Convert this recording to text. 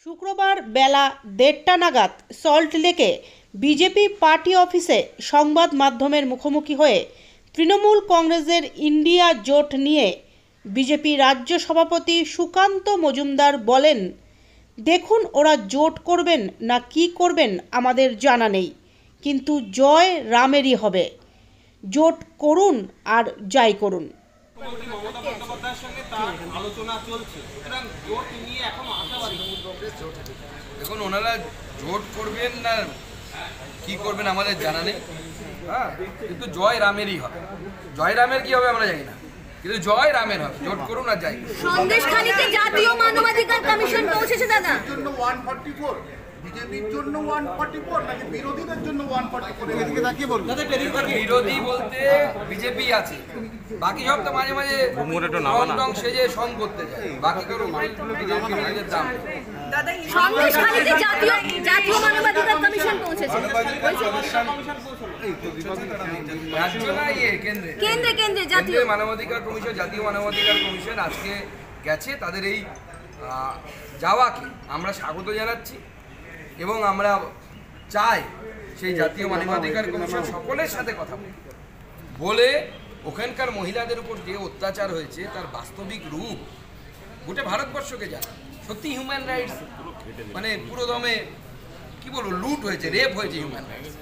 শুক্রবার বেলা 1:30টা নাগাদ সল্টলেকে BJP party অফিসে সংবাদ মাধ্যমের মুখোমুখি হয়ে তৃণমূল কংগ্রেসের ইন্ডিয়া জোট নিয়ে বিজেপি রাজ্য সভাপতি সুকান্ত মজুমদার বলেন, দেখুন ওরা জোট করবেন না কি করবেন আমাদের জানা নেই, কিন্তু জয় রামেরই হবে। জোট করুন আর যাই করুন। দেখুন ওনারা জোট করবেন না কি করবেন আমাদের জানা নেই, হ্যাঁ, কিন্তু জয় রামেরই হবে। জয় রামের কি হবে আমরা জানি না, কিন্তু জয় রামের হবে। জোট করুন আর যাই। সন্দেশখালীতে জাতীয় মানবাধিকার কমিশন পৌঁছেছে দাদা। জন্য 144 বিজেপির জন্য 144 নাকি বিরোধীদের জন্য 144 এদিকে তাকিয়ে বলুন। বিরোধী বলতে বিজেপি আছে, বাকি সব তো মাঝে মাঝে রং সেজে সং করতে যায়, বাকি কারো বিরোধীদের দাম। সন্দেশখালীতে জাতীয় মানবাধিকার কমিশন পৌঁছেছে। রাজ্য না কেন্দ্রে কেন্দ্রে জাতীয় কেন্দ্রের মানবাধিকার কমিশন, জাতীয় মানবাধিকার কমিশন আজকে গেছে। তাদের এই যাওয়াকে আমরা স্বাগত জানাচ্ছি এবং আমরা চাই সেই জাতীয় মানবাধিকার কমিশন সকলের সাথে কথা বলে ওখানকার মহিলাদের উপর যে অত্যাচার হয়েছে তার বাস্তবিক রূপ গোটা ভারতবর্ষকে জানা। সত্যি হিউম্যান রাইটস মানে পুরো দমে কি বলবো লুট হয়েছে, রেপ হয়েছে হিউম্যান রাইটস।